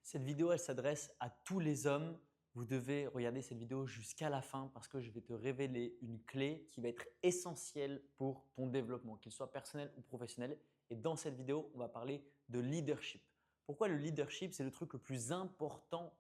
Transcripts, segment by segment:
Cette vidéo, elle s'adresse à tous les hommes. Vous devez regarder cette vidéo jusqu'à la fin parce que je vais te révéler une clé qui va être essentielle pour ton développement, qu'il soit personnel ou professionnel. Et dans cette vidéo, on va parler de leadership. Pourquoi le leadership, c'est le truc le plus important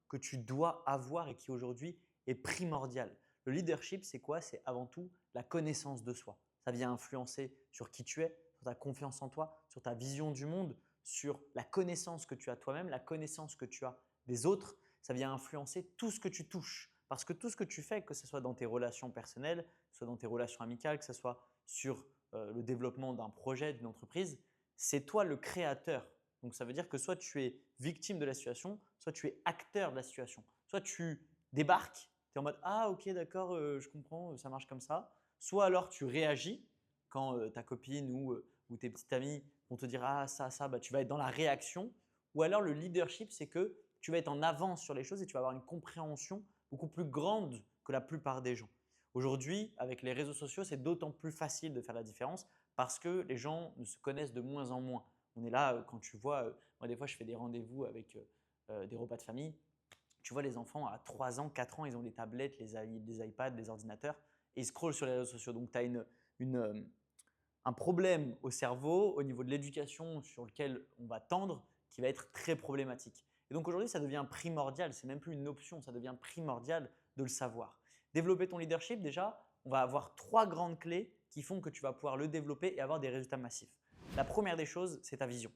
que tu dois avoir et qui aujourd'hui est primordial. Le leadership, c'est quoi? C'est avant tout la connaissance de soi. Ça vient influencer sur qui tu es, sur ta confiance en toi, sur ta vision du monde, sur la connaissance que tu as toi-même, la connaissance que tu as des autres. Ça vient influencer tout ce que tu touches. Parce que tout ce que tu fais, que ce soit dans tes relations personnelles, que ce soit dans tes relations amicales, que ce soit sur le développement d'un projet, d'une entreprise, c'est toi le créateur. Donc ça veut dire que soit tu es victime de la situation, soit tu es acteur de la situation. Soit tu débarques, tu es en mode ah ok d'accord, je comprends, ça marche comme ça. Soit alors tu réagis quand ta copine ou tes petites amies vont te dire ah ça, bah, tu vas être dans la réaction. Ou alors le leadership, c'est que tu vas être en avance sur les choses et tu vas avoir une compréhension beaucoup plus grande que la plupart des gens. Aujourd'hui, avec les réseaux sociaux, c'est d'autant plus facile de faire la différence parce que les gens ne se connaissent de moins en moins. On est là, quand tu vois, moi des fois je fais des rendez-vous avec des repas de famille, tu vois les enfants à 3 ans, 4 ans, ils ont les tablettes, les iPads, les ordinateurs et ils scrollent sur les réseaux sociaux. Donc tu as une, un problème au cerveau, au niveau de l'éducation sur lequel on va tendre, qui va être très problématique. Et donc aujourd'hui, ça devient primordial, c'est même plus une option, ça devient primordial de le savoir. Développer ton leadership, déjà, on va avoir 3 grandes clés qui font que tu vas pouvoir le développer et avoir des résultats massifs. La première des choses, c'est ta vision.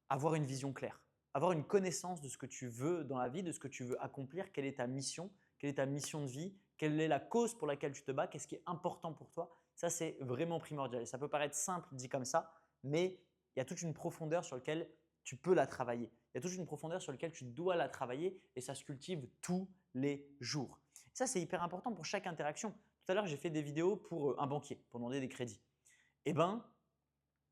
Avoir une vision claire, avoir une connaissance de ce que tu veux dans la vie, de ce que tu veux accomplir, quelle est ta mission, quelle est ta mission de vie, quelle est la cause pour laquelle tu te bats, qu'est-ce qui est important pour toi. Ça, c'est vraiment primordial. Et ça peut paraître simple dit comme ça, mais il y a toute une profondeur sur laquelle tu peux la travailler. Il y a toute une profondeur sur laquelle tu dois la travailler et ça se cultive tous les jours. Ça, c'est hyper important pour chaque interaction. Tout à l'heure, j'ai fait des vidéos pour un banquier, pour demander des crédits. Eh bien,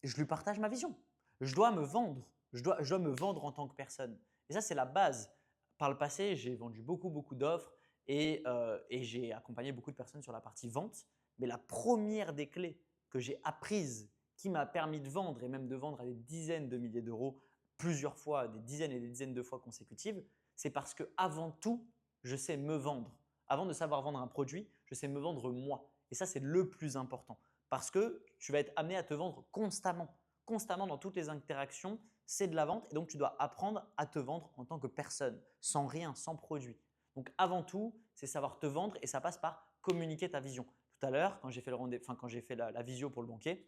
je lui partage ma vision. Je dois me vendre. Je dois me vendre en tant que personne. Et ça, c'est la base. Par le passé, j'ai vendu beaucoup d'offres et j'ai accompagné beaucoup de personnes sur la partie vente. Mais la première des clés que j'ai apprises qui m'a permis de vendre et même de vendre à des dizaines de milliers d'euros plusieurs fois, des dizaines et des dizaines de fois consécutives, c'est parce que avant tout, je sais me vendre. Avant de savoir vendre un produit, je sais me vendre moi. Et ça, c'est le plus important. Parce que tu vas être amené à te vendre constamment. Constamment dans toutes les interactions, c'est de la vente et donc tu dois apprendre à te vendre en tant que personne, sans rien, sans produit. Donc avant tout, c'est savoir te vendre et ça passe par communiquer ta vision. Tout à l'heure, quand j'ai fait, quand j'ai fait la visio pour le banquier,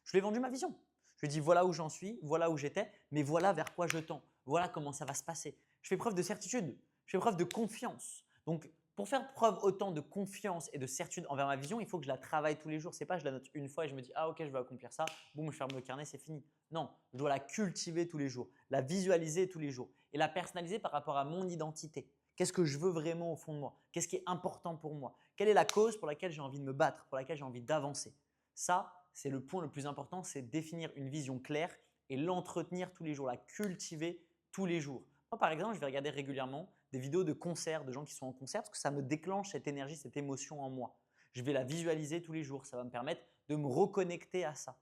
je lui ai vendu ma vision. Je lui ai dit voilà où j'en suis, voilà où j'étais, mais voilà vers quoi je tends. Voilà comment ça va se passer. Je fais preuve de certitude, je fais preuve de confiance. Donc, pour faire preuve autant de confiance et de certitude envers ma vision, il faut que je la travaille tous les jours. Ce n'est pas je la note une fois et je me dis ah ok je vais accomplir ça, boum je ferme le carnet, c'est fini. Non, je dois la cultiver tous les jours, la visualiser tous les jours et la personnaliser par rapport à mon identité. Qu'est-ce que je veux vraiment au fond de moi? Qu'est-ce qui est important pour moi? Quelle est la cause pour laquelle j'ai envie de me battre, pour laquelle j'ai envie d'avancer? Ça, c'est le point le plus important, c'est définir une vision claire et l'entretenir tous les jours, la cultiver tous les jours. Moi, par exemple, je vais regarder régulièrement des vidéos de concerts, de gens qui sont en concert, parce que ça me déclenche cette énergie, cette émotion en moi. Je vais la visualiser tous les jours, ça va me permettre de me reconnecter à ça.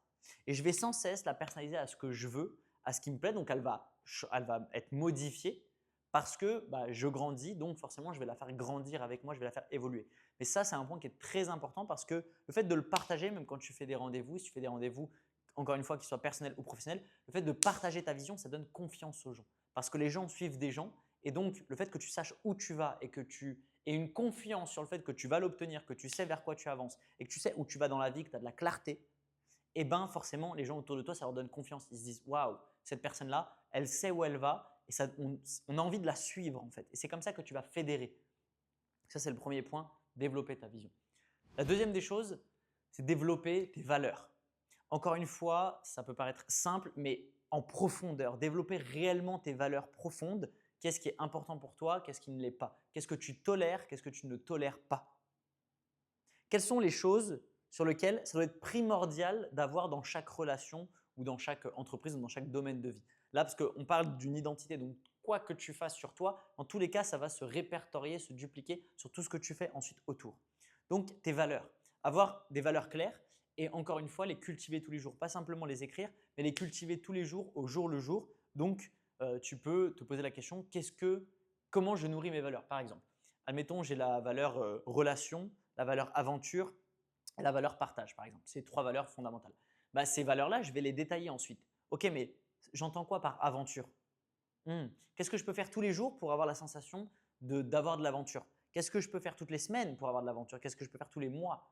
Et je vais sans cesse la personnaliser à ce que je veux, à ce qui me plaît, donc elle va être modifiée parce que bah, je grandis, donc forcément je vais la faire grandir avec moi, je vais la faire évoluer. Mais ça, c'est un point qui est très important parce que le fait de le partager, même quand tu fais des rendez-vous, si tu fais des rendez-vous, encore une fois, qu'ils soient personnels ou professionnels, le fait de partager ta vision, ça donne confiance aux gens. Parce que les gens suivent des gens et donc le fait que tu saches où tu vas et que tu aies une confiance sur le fait que tu vas l'obtenir, que tu sais vers quoi tu avances et que tu sais où tu vas dans la vie, que tu as de la clarté, eh ben forcément, les gens autour de toi, ça leur donne confiance. Ils se disent waouh, cette personne-là, elle sait où elle va et ça, on a envie de la suivre en fait. Et c'est comme ça que tu vas fédérer. Ça, c'est le premier point, développer ta vision. La deuxième des choses, c'est développer tes valeurs. Encore une fois, ça peut paraître simple, mais en profondeur. Développer réellement tes valeurs profondes. Qu'est-ce qui est important pour toi? Qu'est-ce qui ne l'est pas? Qu'est-ce que tu tolères? Qu'est-ce que tu ne tolères pas? Quelles sont les choses sur lesquelles ça doit être primordial d'avoir dans chaque relation ou dans chaque entreprise ou dans chaque domaine de vie? Là, parce qu'on parle d'une identité, donc quoi que tu fasses sur toi, dans tous les cas, ça va se répertorier, se dupliquer sur tout ce que tu fais ensuite autour. Donc, tes valeurs. Avoir des valeurs claires et encore une fois, les cultiver tous les jours. Pas simplement les écrire, mais les cultiver tous les jours, au jour le jour. Donc, tu peux te poser la question, comment je nourris mes valeurs? Par exemple, admettons, j'ai la valeur relation, la valeur aventure et la valeur partage, par exemple. C'est 3 valeurs fondamentales. Bah, ces valeurs-là, je vais les détailler ensuite. Ok, mais j'entends quoi par aventure? Qu'est-ce que je peux faire tous les jours pour avoir la sensation d'avoir de l'aventure? Qu'est-ce que je peux faire toutes les semaines pour avoir de l'aventure? Qu'est-ce que je peux faire tous les mois?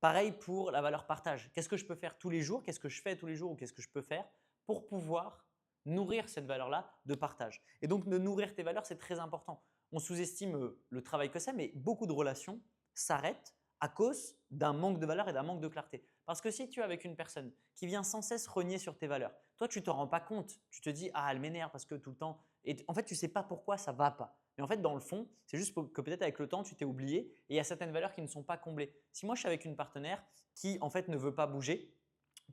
Pareil pour la valeur partage. Qu'est-ce que je peux faire tous les jours? Qu'est-ce que je fais tous les jours ou qu'est-ce que je peux faire pour pouvoir nourrir cette valeur-là de partage? Et donc, de nourrir tes valeurs, c'est très important. On sous-estime le travail que c'est, mais beaucoup de relations s'arrêtent à cause d'un manque de valeur et d'un manque de clarté. Parce que si tu es avec une personne qui vient sans cesse renier sur tes valeurs, toi, tu ne te rends pas compte. Tu te dis, ah, elle m'énerve parce que tout le temps. Et en fait, tu ne sais pas pourquoi ça ne va pas. Mais en fait, dans le fond, c'est juste que peut-être avec le temps, tu t'es oublié et il y a certaines valeurs qui ne sont pas comblées. Si moi, je suis avec une partenaire qui, en fait, ne veut pas bouger,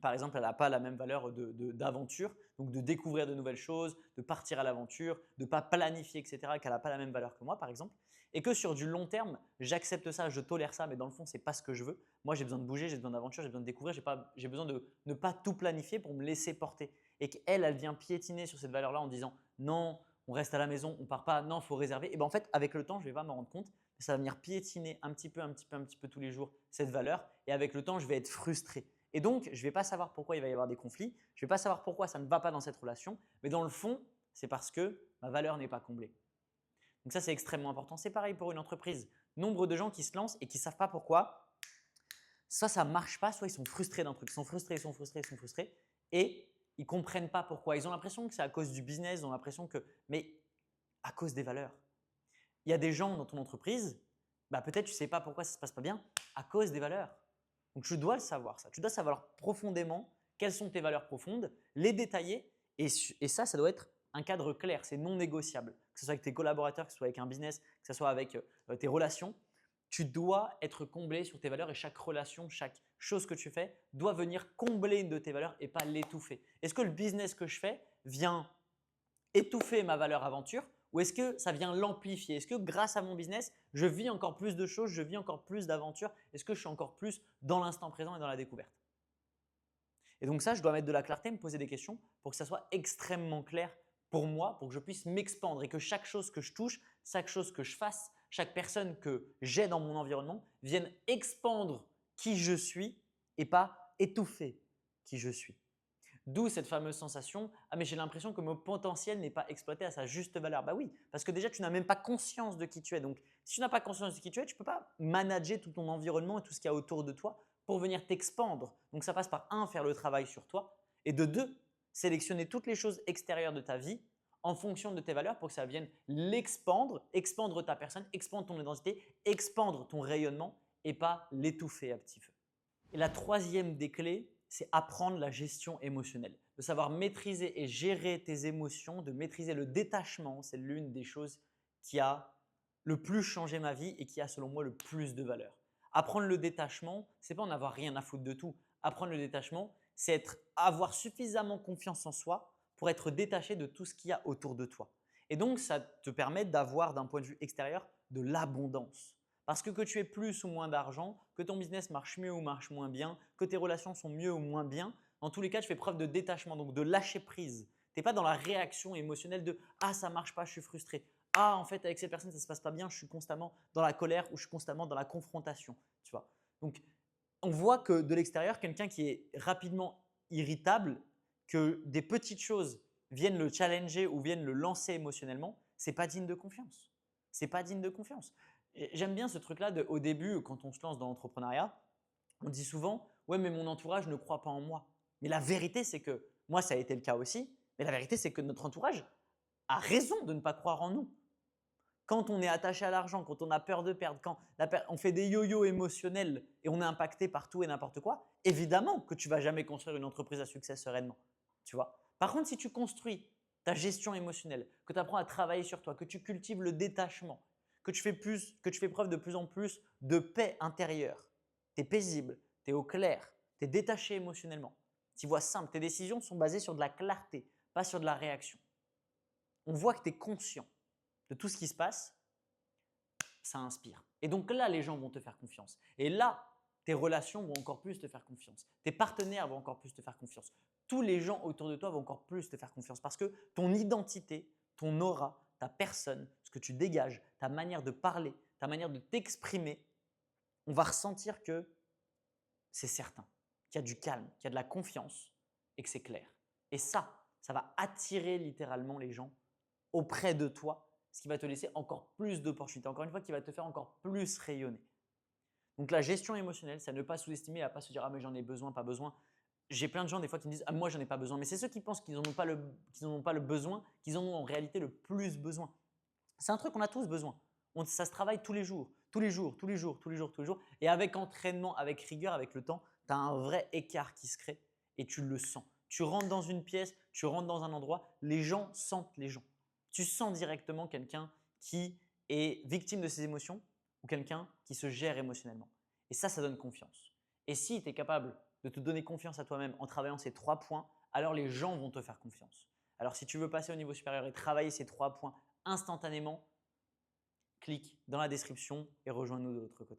par exemple, elle n'a pas la même valeur d'aventure, donc de découvrir de nouvelles choses, de partir à l'aventure, de ne pas planifier, etc., qu'elle n'a pas la même valeur que moi, par exemple, et que sur du long terme, j'accepte ça, je tolère ça, mais dans le fond, ce n'est pas ce que je veux. Moi, j'ai besoin de bouger, j'ai besoin d'aventure, j'ai besoin de découvrir, j'ai besoin de ne pas tout planifier pour me laisser porter. Et qu'elle, elle vient piétiner sur cette valeur-là en disant non, on reste à la maison, on ne part pas, non, il faut réserver. Et bien en fait, avec le temps, je ne vais pas m'en rendre compte, mais ça va venir piétiner un petit peu tous les jours cette valeur. Et avec le temps, je vais être frustré. Et donc, je ne vais pas savoir pourquoi il va y avoir des conflits, je ne vais pas savoir pourquoi ça ne va pas dans cette relation, mais dans le fond, c'est parce que ma valeur n'est pas comblée. Donc ça, c'est extrêmement important. C'est pareil pour une entreprise. Nombre de gens qui se lancent et qui ne savent pas pourquoi, soit ça ne marche pas, soit ils sont frustrés d'un truc. Ils sont frustrés et ils ne comprennent pas pourquoi. Ils ont l'impression que c'est à cause du business, ils ont l'impression que… Mais à cause des valeurs. Il y a des gens dans ton entreprise, bah peut-être tu ne sais pas pourquoi ça ne se passe pas bien à cause des valeurs. Donc tu dois le savoir ça. Tu dois savoir profondément quelles sont tes valeurs profondes, les détailler et ça doit être un cadre clair, c'est non négociable. Que ce soit avec tes collaborateurs, que ce soit avec un business, que ce soit avec tes relations, tu dois être comblé sur tes valeurs et chaque relation, chaque chose que tu fais doit venir combler une de tes valeurs et pas l'étouffer. Est-ce que le business que je fais vient étouffer ma valeur aventure ou est-ce que ça vient l'amplifier? Est-ce que grâce à mon business, je vis encore plus de choses, je vis encore plus d'aventures? Est-ce que je suis encore plus dans l'instant présent et dans la découverte? Et donc ça, je dois mettre de la clarté, me poser des questions pour que ça soit extrêmement clair pour moi, pour que je puisse m'expandre et que chaque chose que je touche, chaque chose que je fasse, chaque personne que j'ai dans mon environnement vienne expandre qui je suis et pas étouffer qui je suis. D'où cette fameuse sensation « Ah mais j'ai l'impression que mon potentiel n'est pas exploité à sa juste valeur ». Bah oui, parce que déjà tu n'as même pas conscience de qui tu es. Donc si tu n'as pas conscience de qui tu es, tu ne peux pas manager tout ton environnement et tout ce qu'il y a autour de toi pour venir t'expandre. Donc ça passe par un, faire le travail sur toi et de deux, sélectionner toutes les choses extérieures de ta vie en fonction de tes valeurs pour que ça vienne l'expandre, expandre ta personne, expandre ton identité, expandre ton rayonnement et pas l'étouffer à petit feu. Et la troisième des clés, c'est apprendre la gestion émotionnelle, de savoir maîtriser et gérer tes émotions, de maîtriser le détachement. C'est l'une des choses qui a le plus changé ma vie et qui a selon moi le plus de valeur. Apprendre le détachement, ce n'est pas en avoir rien à foutre de tout. Apprendre le détachement, c'est avoir suffisamment confiance en soi pour être détaché de tout ce qu'il y a autour de toi. Et donc, ça te permet d'avoir d'un point de vue extérieur de l'abondance. Parce que tu aies plus ou moins d'argent, que ton business marche mieux ou marche moins bien, que tes relations sont mieux ou moins bien, en tous les cas, tu fais preuve de détachement, donc de lâcher prise. Tu n'es pas dans la réaction émotionnelle de « Ah, ça ne marche pas, je suis frustré. Ah, en fait, avec cette personne, ça ne se passe pas bien, je suis constamment dans la colère ou je suis constamment dans la confrontation. » Tu vois. Donc, on voit que de l'extérieur, quelqu'un qui est rapidement irritable, que des petites choses viennent le challenger ou viennent le lancer émotionnellement, ce n'est pas digne de confiance. C'est pas digne de confiance. J'aime bien ce truc-là au début, quand on se lance dans l'entrepreneuriat, on dit souvent « Ouais, mais mon entourage ne croit pas en moi. » Mais la vérité, c'est que moi, ça a été le cas aussi, mais la vérité, c'est que notre entourage a raison de ne pas croire en nous. Quand on est attaché à l'argent, quand on a peur de perdre, quand on fait des yo-yo émotionnels et on est impacté par tout et n'importe quoi, évidemment que tu ne vas jamais construire une entreprise à succès sereinement. Tu vois. Par contre, si tu construis ta gestion émotionnelle, que tu apprends à travailler sur toi, que tu cultives le détachement, que tu fais preuve de plus en plus de paix intérieure, tu es paisible, tu es au clair, tu es détaché émotionnellement, tu vois simple, tes décisions sont basées sur de la clarté, pas sur de la réaction. On voit que tu es conscient de tout ce qui se passe, ça inspire. Et donc là, les gens vont te faire confiance. Et là, tes relations vont encore plus te faire confiance. Tes partenaires vont encore plus te faire confiance. Tous les gens autour de toi vont encore plus te faire confiance parce que ton identité, ton aura, ta personne, ce que tu dégages, ta manière de parler, ta manière de t'exprimer, on va ressentir que c'est certain, qu'il y a du calme, qu'il y a de la confiance et que c'est clair. Et ça va attirer littéralement les gens auprès de toi, ce qui va te laisser encore plus d'opportunités. Encore une fois, qui va te faire encore plus rayonner. Donc la gestion émotionnelle, c'est à ne pas sous-estimer, à ne pas se dire « Ah mais j'en ai besoin, pas besoin ». J'ai plein de gens des fois qui me disent « Ah moi j'en ai pas besoin ». Mais c'est ceux qui pensent qu'ils n'en ont pas le besoin, qu'ils en ont en réalité le plus besoin. C'est un truc qu'on a tous besoin. Ça se travaille tous les jours, tous les jours, tous les jours, tous les jours, tous les jours. Et avec entraînement, avec rigueur, avec le temps, tu as un vrai écart qui se crée et tu le sens. Tu rentres dans une pièce, tu rentres dans un endroit, les gens sentent les gens. Tu sens directement quelqu'un qui est victime de ses émotions ou quelqu'un qui se gère émotionnellement. Et ça donne confiance. Et si tu es capable de te donner confiance à toi-même en travaillant ces 3 points, alors les gens vont te faire confiance. Alors si tu veux passer au niveau supérieur et travailler ces 3 points instantanément, clique dans la description et rejoins-nous de l'autre côté.